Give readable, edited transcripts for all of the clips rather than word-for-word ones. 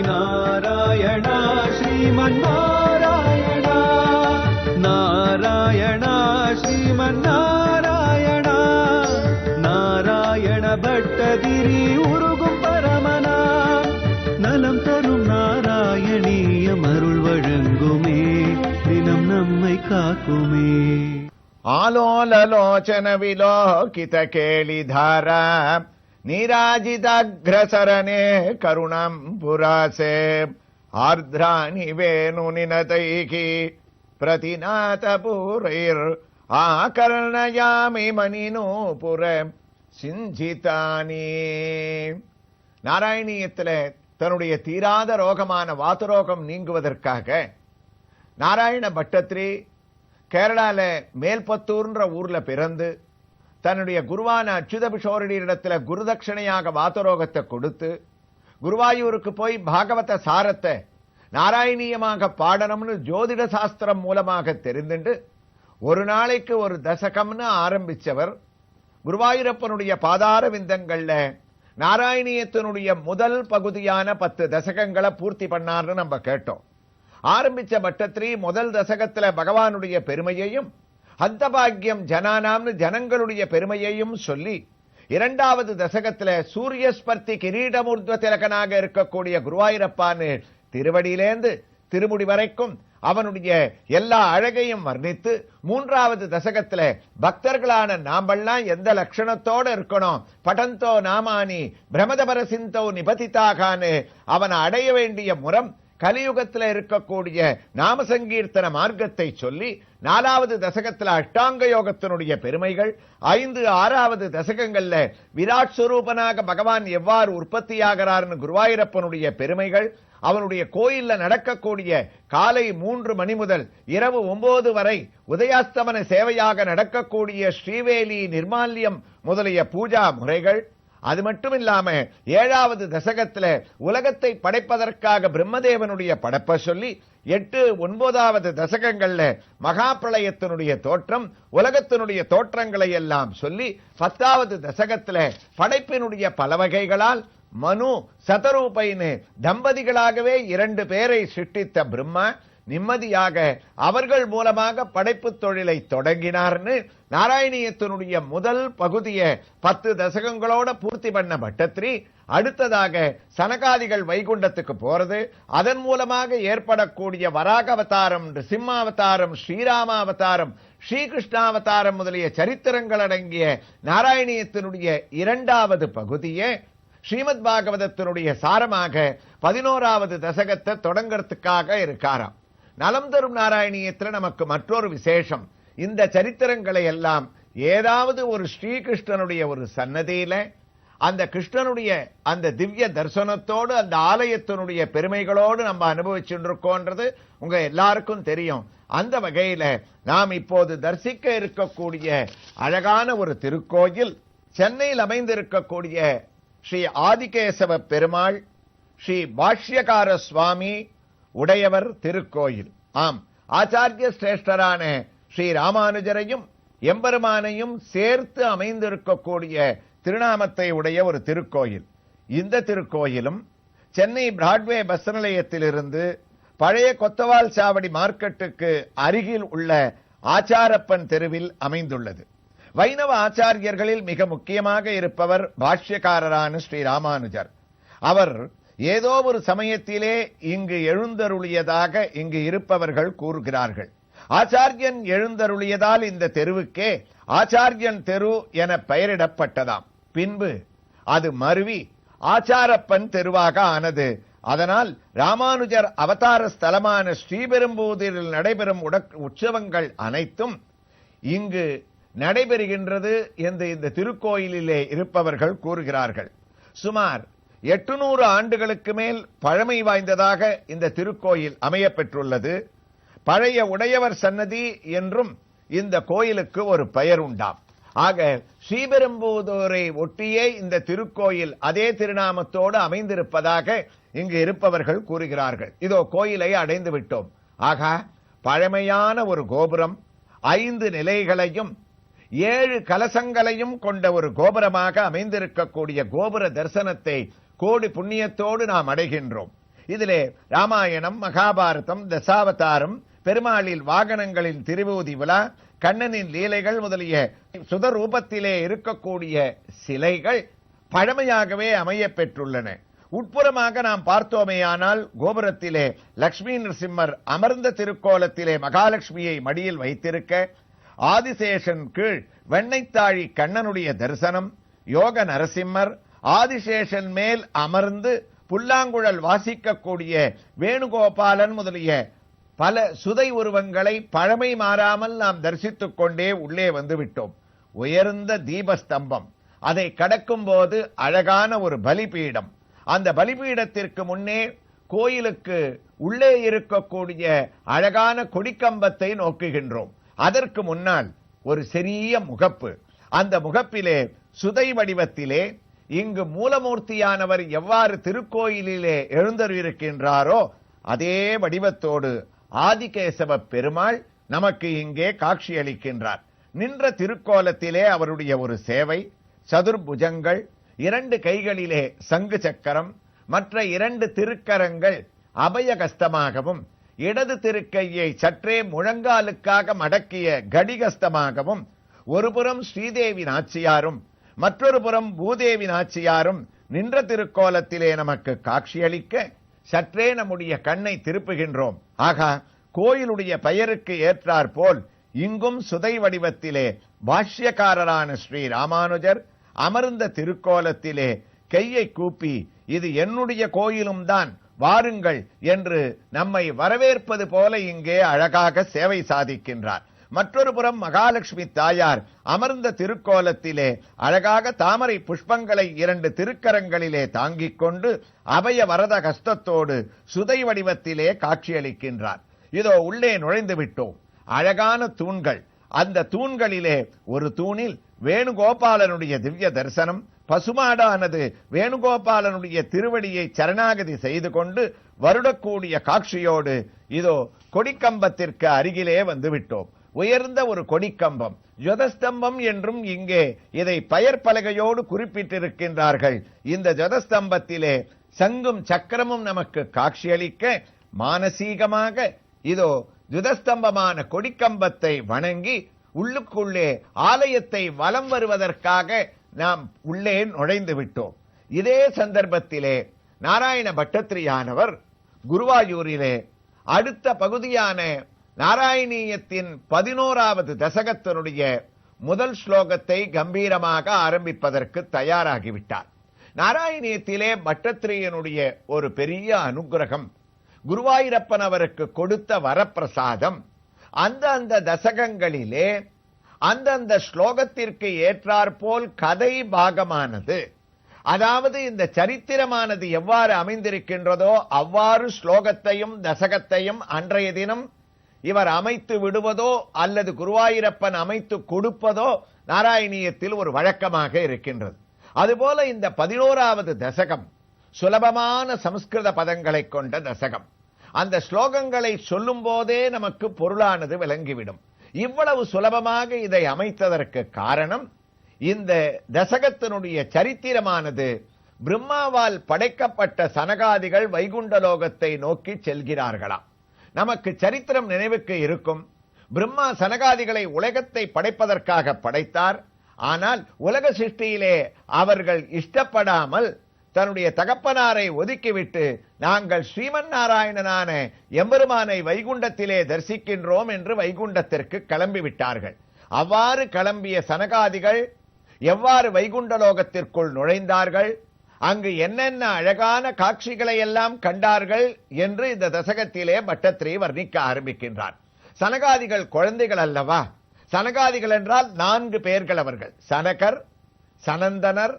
நாராயணா ஸ்ரீமன்னாராயணா நாராயணா ஸ்ரீமன்னாராயணா நாராயண பட்டதிரி உருகும் பரமனா நலம் தரும் நாராயணீயம் அருள் வழங்குமே தினம் நம்மை காக்குமே. ಆಲೋಲಲೋಚನ ವಿಲೋಕಿತ ಕೇಳಿಧಾರ ನೀರಾಜಿತಾಗ್ರಸರನೆ ಕರುಣಂ ಪುರಾಸೆ ಆರ್ದ್ರಾಣಿ ವೇಣು ನಿನತೈಕಿ ಪ್ರತಿನಾಥ ಪೂರೈರ್ ಆಕರ್ಣಯಾಮಿ மணிநூபுர சிஞ்சிதானி. நாராயணியத்தில் தன்னுடைய தீராத ரோகமான வாதரோகம் நீங்குவதற்காக நாராயண பட்டத்ரி கேரளால மேல்பத்தூர்ன்ற ஊர்ல பிறந்து தன்னுடைய குருவான அச்சுத பிஷோரடியிடத்துல குருதட்சணையாக வாதரோகத்தை கொடுத்து குருவாயூருக்கு போய் பாகவத சாரத்தை நாராயணீயமாக பாடணும்னு ஜோதிட சாஸ்திரம் மூலமாக தெரிந்துண்டு ஒரு நாளைக்கு ஒரு தசகம்னு ஆரம்பிச்சவர் குருவாயூரப்பனுடைய பாதார விந்தங்கள்ல நாராயணியத்தினுடைய முதல் பகுதியான 10 தசகங்களை பூர்த்தி பண்ணார்னு நம்ம கேட்டோம். ஆரம்பிச்ச பட்டத்ரி முதல் தசகத்துல பகவானுடைய பெருமையையும் அந்தபாகியம் ஜனானாம்னு ஜனங்களுடைய பெருமையையும் சொல்லி இரண்டாவது தசகத்துல சூரியஸ்பர்த்தி கிரீடமூர்த்வ திலகனாக இருக்கக்கூடிய குருவாயூரப்பான்னு திருவடியிலேந்து திருமுடி வரைக்கும் அவனுடைய எல்லா அழகையும் வர்ணித்து மூன்றாவது தசகத்துல பக்தர்களான நாமெல்லாம் எந்த லட்சணத்தோட இருக்கணும் படந்தோ நாமானி பிரமதபரசிந்தோ நிபதிதாகான்னு அவனை அடைய வேண்டிய முறம் கலியுகத்தில் இருக்கக்கூடிய நாம சங்கீர்த்தன மார்க்கத்தை சொல்லி நாலாவது தசகத்தில் அஷ்டாங்க யோகத்தினுடைய பெருமைகள் 5, 6வது தசகங்கள்ல விராட் ஸ்வரூபனாக பகவான் எவ்வாறு உற்பத்தியாகிறார்னு குருவாயூரப்பனுடைய பெருமைகள் அவனுடைய கோயில்ல நடக்கக்கூடிய காலை 3 மணி முதல் இரவு 9 வரை உதயாஸ்தமன சேவையாக நடக்கக்கூடிய ஸ்ரீவேலி நிர்மால்யம் முதலிய பூஜா முறைகள். அது மட்டும் இல்லாம 7வது தசகத்துல உலகத்தை படைப்பதற்காக பிரம்மதேவனுடைய படைப்பை சொல்லி 8, 9வது தசகங்கள்ல மகா பிரளயத்தினுடைய தோற்றம் உலகத்தினுடைய தோற்றங்களை எல்லாம் சொல்லி 10வது தசகத்துல படைப்பினுடைய பல வகைகளால் மனு சதரூபைன்னு தம்பதிகளாகவே 2 பேரை சிருஷ்டித்த பிரம்மா நிம்மதியாக அவர்கள் மூலமாக படைப்பு தொழிலை தொடங்கினார்னு நாராயணியத்தினுடைய முதல் பகுதியை 10 தசகங்களோட பூர்த்தி பண்ண பட்டத்ரி அடுத்ததாக சனகாதிகள் வைகுண்டத்துக்கு போறது அதன் மூலமாக ஏற்படக்கூடிய வராக அவதாரம் சிம்மாவதாரம் ஸ்ரீராமாவதாரம் ஸ்ரீகிருஷ்ணாவதாரம் முதலிய சரித்திரங்கள் அடங்கிய நாராயணியத்தினுடைய 2வது பகுதியே ஸ்ரீமத் பாகவதத்தினுடைய சாரமாக 11வது தசகத்தை தொடங்கறதுக்காக இருக்காராம். நலம் தரும் நாராயணியத்தில் நமக்கு மற்றொரு விசேஷம், இந்த சரித்திரங்களை எல்லாம் ஏதாவது ஒரு ஸ்ரீகிருஷ்ணனுடைய ஒரு சன்னதியில அந்த கிருஷ்ணனுடைய அந்த திவ்ய தரிசனத்தோடு அந்த ஆலயத்தினுடைய பெருமைகளோடு நம்ம அனுபவிச்சுருக்கோன்றது உங்க எல்லாருக்கும் தெரியும். அந்த வகையில நாம் இப்போது தரிசிக்க இருக்கக்கூடிய அழகான ஒரு திருக்கோயில் சென்னையில் அமைந்திருக்கக்கூடிய ஸ்ரீ ஆதிகேசவ பெருமாள் ஸ்ரீ பாஷ்யகார சுவாமி உடையவர் திருக்கோயில். ஆம், ஆச்சாரிய சிரேஷ்டரான ஸ்ரீ ராமானுஜரையும் எம்பெருமானையும் சேர்த்து அமைந்திருக்கக்கூடிய திருநாமத்தை உடைய ஒரு திருக்கோயில். இந்த திருக்கோயிலும் சென்னை பிராட்வே பஸ் நிலையத்திலிருந்து பழைய கொத்தவால் சாவடி மார்க்கெட்டுக்கு அருகில் உள்ள ஆச்சாரப்பன் தெருவில் அமைந்துள்ளது. வைணவ ஆச்சாரியர்களில் மிக முக்கியமாக இருப்பவர் பாஷ்யக்காரரான ஸ்ரீ ராமானுஜர். அவர் ஏதோ ஒரு சமயத்திலே இங்கு எழுந்தருளியதாக இங்கு இருப்பவர்கள் கூறுகிறார்கள். ஆச்சாரியன் எழுந்தருளியதால் இந்த தெருவுக்கே ஆச்சாரியன் தெரு என பெயரிடப்பட்டதாம். பின்பு அது மருவி ஆச்சாரப்பன் தெருவாக ஆனது. அதனால் ராமானுஜர் அவதார ஸ்தலமான ஸ்ரீபெரும்புதூரில் நடைபெறும் உற்சவங்கள் அனைத்தும் இங்கு நடைபெறுகின்றது என்று இந்த திருக்கோயிலிலே இருப்பவர்கள் கூறுகிறார்கள். சுமார் 800 ஆண்டுகளுக்கு மேல் பழமை வாய்ந்ததாக இந்த திருக்கோயில் அமையப்பெற்றுள்ளது. பழைய உடையவர் சன்னதி என்றும் இந்த கோயிலுக்கு ஒரு பெயர் உண்டாம். ஆக ஸ்ரீபெரும்புதூரை ஒட்டியே இந்த திருக்கோயில் அதே திருநாமத்தோடு அமைந்திருப்பதாக இங்கு இருப்பவர்கள் கூறுகிறார்கள். இதோ கோயிலை அடைந்து விட்டோம். ஆக பழமையான ஒரு கோபுரம் 5 நிலைகளையும் 7 கலசங்களையும் கொண்ட ஒரு கோபுரமாக அமைந்திருக்கக்கூடிய கோபுர தரிசனத்தை கோடி புண்ணியத்தோடு நாம் அடைகின்றோம். இதிலே ராமாயணம், மகாபாரதம், தசாவதாரம், பெருமாளில் வாகனங்களின் திருவூதி விழா, கண்ணனின் லீலைகள் முதலிய சுதரூபத்திலே இருக்கக்கூடிய சிலைகள் பழமையாகவே அமைய பெற்றுள்ளன. உட்புறமாக நாம் பார்த்தோமேயானால் கோபுரத்திலே லட்சுமி நரசிம்மர் அமர்ந்த திருக்கோலத்திலே மகாலட்சுமியை மடியில் வைத்திருக்க, ஆதிசேஷன் கீழ் வெண்ணைத்தாழி கண்ணனுடைய தரிசனம், யோக நரசிம்மர் ஆதிசேஷன் மேல் அமர்ந்து புல்லாங்குழல் வாசிக்கக்கூடிய வேணுகோபாலன் முதலிய பல சுதை உருவங்களை பழமை மாறாமல் நாம் தரிசித்துக் கொண்டே உள்ளே வந்துவிட்டோம். உயர்ந்த தீபஸ்தம்பம், அதை கடக்கும் போது அழகான ஒரு பலிபீடம், அந்த பலிபீடத்திற்கு முன்னே கோயிலுக்கு உள்ளே இருக்கக்கூடிய அழகான கொடிக்கம்பத்தை நோக்குகின்றோம். அதற்கு முன்னால் ஒரு சிறிய முகப்பு, அந்த முகப்பிலே சுதை வடிவத்திலே இங்கு மூலமூர்த்தியானவர் எவ்வாறு திருக்கோயிலிலே எழுந்தருளிருக்கின்றாரோ அதே வடிவத்தோடு ஆதிகேசவ பெருமாள் நமக்கு இங்கே காட்சியளிக்கின்றார். நின்ற திருக்கோலத்திலே அவருடைய ஒரு சேவை, சதுர்புஜங்கள், 2 கைகளிலே சங்கு சக்கரம், மற்ற 2 திருக்கரங்கள் அபயகஸ்தமாகவும், இடது திருக்கையை சற்றே முழங்காலுக்காக மடக்கிய கடிகஸ்தமாகவும், ஒருபுறம் ஸ்ரீதேவி நாச்சியாரும் மற்றொரு புறம் பூதேவி நாச்சியாரும் நின்ற திருக்கோலத்திலே நமக்கு காட்சியளிக்க சற்றே நம்முடைய கண்ணை திருப்புகின்றோம். ஆகா, கோயிலுடைய பெயருக்கு ஏற்றார் போல் இங்கும் சுதை வடிவத்திலே பாஷ்யக்காரரான ஸ்ரீ ராமானுஜர் அமர்ந்த திருக்கோலத்திலே கையை கூப்பி இது என்னுடைய கோயிலும் தான், வாருங்கள் என்று நம்மை வரவேற்பது போல இங்கே அழகாக சேவை சாதிக்கின்றார். மற்றொரு புறம் மகாலட்சுமி தாயார் அமர்ந்த திருக்கோலத்திலே அழகாக தாமரை புஷ்பங்களை 2 திருக்கரங்களிலே தாங்கிக் கொண்டு அபய வரத கஸ்தத்தோடு சுதை வடிவத்திலே காட்சியளிக்கின்றார். இதோ உள்ளே நுழைந்து விட்டோம். அழகான தூண்கள், அந்த தூண்களிலே ஒரு தூணில் வேணுகோபாலனுடைய திவ்ய தரிசனம், பசுமாடானது வேணுகோபாலனுடைய திருவடியை சரணாகதி செய்து கொண்டு வருடக்கூடிய காட்சியோடு இதோ கொடிக்கம்பத்திற்கு அருகிலே வந்துவிட்டோம். உயர்ந்த ஒரு கொடிக்கம்பம், ஜதஸ்தம்பம் என்றும் இங்கே இதை பெயர் பலகையோடு குறிப்பிட்டிருக்கின்றார்கள். இந்த ஜதஸ்தம்பத்திலே சங்கும் சக்கரமும் நமக்கு காட்சியளிக்க மானசீகமாக இதோ ஜதஸ்தம்பமான கொடிக்கம்பத்தை வணங்கி உள்ளுக்குள்ளே ஆலயத்தை வலம் வருவதற்காக நாம் உள்ளே நுழைந்து விட்டோம். இதே சந்தர்ப்பத்திலே நாராயண பட்டத்திரியானவர் குருவாயூரிலே அடுத்த பகுதியான நாராயணீயத்தின் 11வது தசகத்தினுடைய முதல் ஸ்லோகத்தை கம்பீரமாக ஆரம்பிப்பதற்கு தயாராகிவிட்டார். நாராயணீயத்திலே பட்டத்திரியனுடைய ஒரு பெரிய அனுகிரகம், குருவாயூரப்பன் அவருக்கு கொடுத்த வரப்பிரசாதம், அந்த தசகங்களிலே அந்த ஸ்லோகத்திற்கு ஏற்றாற்போல் கதை பாகமானது, அதாவது இந்த சரித்திரமானது எவ்வாறு அமைந்திருக்கின்றதோ அவ்வாறு ஸ்லோகத்தையும் தசகத்தையும் அன்றைய தினம் இவர் அமைத்து விடுவதோ அல்லது குருவாயூரப்பன் அமைத்து கொடுப்பதோ நாராயணீயத்தில் ஒரு வழக்கமாக இருக்கின்றது. அதுபோல இந்த 11வது தசகம் சுலபமான சமஸ்கிருத பதங்களை கொண்ட தசகம். அந்த ஸ்லோகங்களை சொல்லும் போதே நமக்கு பொருளானது விளங்கிவிடும். இவ்வளவு சுலபமாக இதை அமைத்ததற்கு காரணம், இந்த தசகத்தினுடைய சரித்திரமானது பிரம்மாவால் படைக்கப்பட்ட சனகாதிகள் வைகுண்டலோகத்தை நோக்கி செல்கிறார்களாம். நமக்கு சரித்திரம் நினைவுக்கு இருக்கும். பிரம்மா சனகாதிகளை உலகத்தை படைப்பதற்காக படைத்தார். ஆனால் உலக சிருஷ்டியிலே அவர்கள் இஷ்டப்படாமல் தன்னுடைய தகப்பனாரை ஒதுக்கிவிட்டு நாங்கள் ஸ்ரீமன் நாராயணனான எம்பெருமானை வைகுண்டத்திலே தரிசிக்கின்றோம் என்று வைகுண்டத்திற்கு கிளம்பிவிட்டார்கள். அவ்வாறு கிளம்பிய சனகாதிகள் எவ்வாறு வைகுண்டலோகத்திற்குள் நுழைந்தார்கள், அங்கு என்னென்ன அழகான காட்சிகளை எல்லாம் கண்டார்கள் என்று இந்த தசகத்திலே பட்டத்திரி வர்ணிக்க ஆரம்பிக்கின்றார். சனகாதிகள் குழந்தைகள் அல்லவா? சனகாதிகள் என்றால் 4 பேர்கள் அவர்கள். சனகர், சனந்தனர்,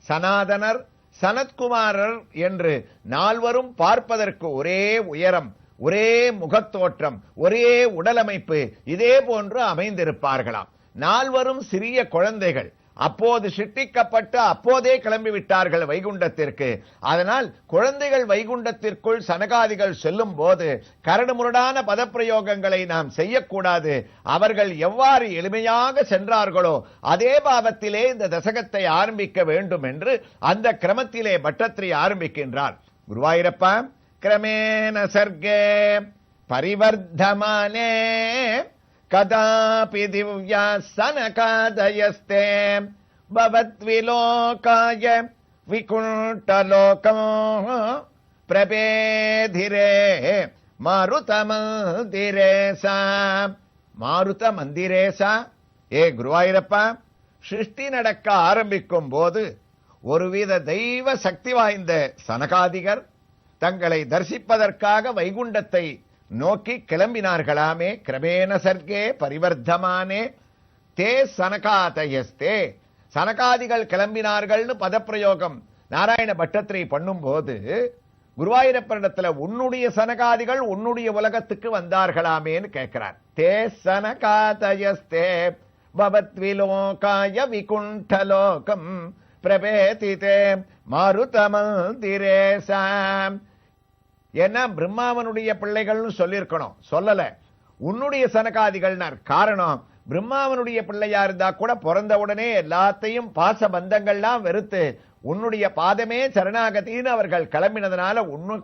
சனாதனர், சனத்குமாரர் என்று 4வரும் பார்ப்பதற்கு ஒரே உயரம், ஒரே முகத்தோற்றம், ஒரே உடலமைப்பு, இதே போன்று அமைந்திருப்பார்களாம். 4வரும் சிறிய குழந்தைகள். அப்போது சிருஷ்டிக்கப்பட்டு அப்போதே கிளம்பிவிட்டார்கள் வைகுண்டத்திற்கு. அதனால் குழந்தைகள் வைகுண்டத்திற்குள் சனகாதிகள் செல்லும் போது கரடுமுரடான பதப்பிரயோகங்களை நாம் செய்யக்கூடாது. அவர்கள் எவ்வாறு எளிமையாக சென்றார்களோ அதே பாவத்திலே இந்த தசகத்தை ஆரம்பிக்க வேண்டும் என்று அந்த கிரமத்திலே பட்டத்திரி ஆரம்பிக்கின்றார். குருவாயூரப்பா, கிரமேண சர்க்கே பரிவர்த்தமானே கதாபி திவ்யா சனகாதயஸ்தே பவத்விலோகாய விகுண்டலோகம் பிரபேதிரே மாருதமந்திரேசா. மாருத மந்திரேசா, ஏ குருவாயூரப்பா, சிருஷ்டி நடக்க ஆரம்பிக்கும் போது ஒருவித தெய்வ சக்தி வாய்ந்த சனகாதிகர் தங்களை தரிசிப்பதற்காக வைகுண்டத்தை நோக்கி கிளம்பினார்களாமே. கிரமேண சர்க்கே பரிவர்த்தமானே தே சனகாதயஸ்தே. சனகாதிகள் கிளம்பினார்கள்னு பதப்பிரயோகம் நாராயண பட்டத்திரி பண்ணும் போது குருவாயூரப்பனிடத்துல உன்னுடைய சனகாதிகள் உன்னுடைய உலகத்துக்கு வந்தார்களாமேன்னு கேட்கிறார். தே சனகாதயஸ்தே பவத்விலோகாய விகுண்டலோகம் பிரபேதிதே மாருதமந்திரேசாம். ஏன்னா பிரம்மாவனுடைய பிள்ளைகள்னு சொல்லியிருக்கணும், சொல்லல. உன்னுடைய சனகாதிகள்னார். காரணம், பிரம்மாவனுடைய பிள்ளையா இருந்தா கூட பிறந்த உடனே எல்லாத்தையும் பாச பந்தங்கள்லாம் வெறுத்து உன்னுடைய பாதமே சரணாகத்தின்னு அவர்கள் கிளம்பினதுனால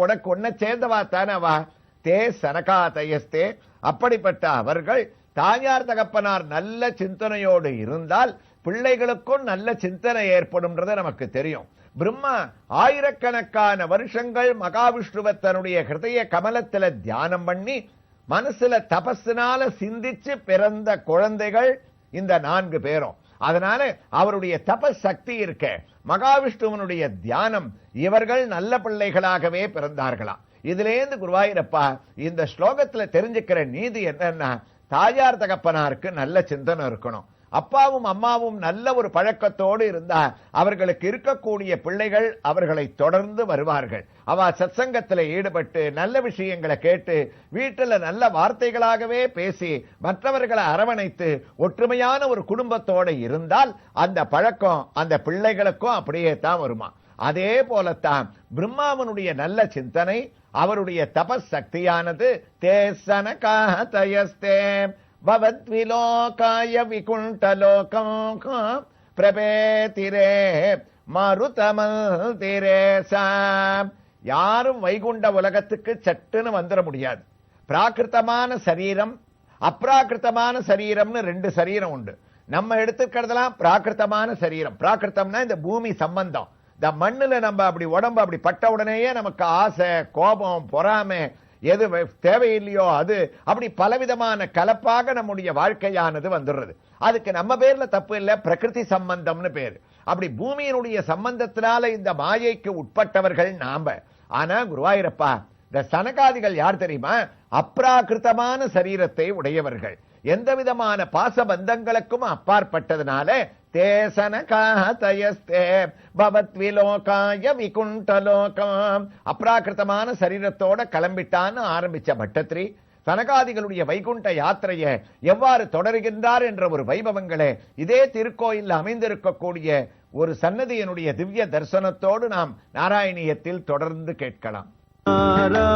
உனக்கு ஒன்ன சேர்ந்தவா தானவா. தே சனகாதயஸ்தே. அப்படிப்பட்ட அவர்கள் தாயார் தகப்பனார் நல்ல சிந்தனையோடு இருந்தால் பிள்ளைகளுக்கும் நல்ல சிந்தனை ஏற்படும்ன்றது நமக்கு தெரியும். பிரம்மா ஆயிரக்கணக்கான வருஷங்கள் மகாவிஷ்ணுவை தன்னுடைய ஹிருதய கமலத்துல தியானம் பண்ணி மனசுல தபஸ்னால சிந்திச்சு பிறந்த குழந்தைகள் இந்த 4 பேரும். அதனால அவருடைய தபஸ் சக்தி இருக்க, மகாவிஷ்ணுவனுடைய தியானம், இவர்கள் நல்ல பிள்ளைகளாகவே பிறந்தார்களாம். இதுலேருந்து குருவாயூரப்பா இந்த ஸ்லோகத்துல தெரிஞ்சுக்கிற நீதி என்னன்னா, தாயார் தகப்பனாருக்கு நல்ல சிந்தனை இருக்கணும். அப்பாவும் அம்மாவும் நல்ல ஒரு பழக்கத்தோடு இருந்தா அவர்களுக்கு இருக்கக்கூடிய பிள்ளைகள் அவர்களை தொடர்ந்து வருவார்கள். அவ சத்சங்கத்தில் ஈடுபட்டு நல்ல விஷயங்களை கேட்டு வீட்டில் நல்ல வார்த்தைகளாகவே பேசி மற்றவர்களை அரவணைத்து ஒற்றுமையான ஒரு குடும்பத்தோடு இருந்தால் அந்த பழக்கம் அந்த பிள்ளைகளுக்கும் அப்படியே தான் வருமா. அதே போலத்தான் பிரம்மாவனுடைய நல்ல சிந்தனை, அவருடைய தபஸ் சக்தியானது தேசனகாதயஸ்தே பவத்விலோகாய விகுண்டலோகம் பிரபேதிரே மாருதமந்திரேசா. யாரும் வைகுண்ட உலகத்துக்கு சட்டுன்னு வந்துட முடியாது. பிராகிருத்தமான சரீரம், அப்ராகிருத்தமான சரீரம்னு 2 சரீரம் உண்டு. நம்ம எடுத்துக்கிறதெல்லாம் பிராகிருத்தமான சரீரம். பிராகிருத்தம்னா இந்த பூமி சம்பந்தம். இந்த மண்ணுல நம்ம அப்படி உடம்பு அப்படி பட்ட உடனேயே நமக்கு ஆசை, கோபம், பொறாமை, எது தேவையில்லையோ அது அப்படி பலவிதமான கலப்பாக நம்முடைய வாழ்க்கையானது வந்துடுறது. அதுக்கு நம்ம பேர்ல தப்பு இல்ல, பிரகிருதி சம்பந்தம்னு பேரு. அப்படி பூமியினுடைய சம்பந்தத்தினால இந்த மாயைக்கு உட்பட்டவர்கள் நாம. ஆனா குருவாயூரப்பா, இந்த சனகாதிகள் யார் தெரியுமா? அப்ராகிருத்தமான சரீரத்தை உடையவர்கள், எந்த விதமான பாசபந்தங்களுக்கும் அப்பாற்பட்டதுனால தேசனகாதயஸ்தே பவத்விலோகாய விகுண்டலோகம். அப்ராகிருத்தமான சரீரத்தோட கிளம்பிட்டான்னு ஆரம்பிச்ச பட்டத்திரி சனகாதிகளுடைய வைகுண்ட யாத்திரையை எவ்வாறு தொடர்கின்றார் என்ற ஒரு வைபவங்களே இதே திருக்கோயில் அமைந்திருக்கக்கூடிய ஒரு சன்னதியினுடைய திவ்ய தரிசனத்தோடு நாம் நாராயணியத்தில் தொடர்ந்து கேட்கலாம்.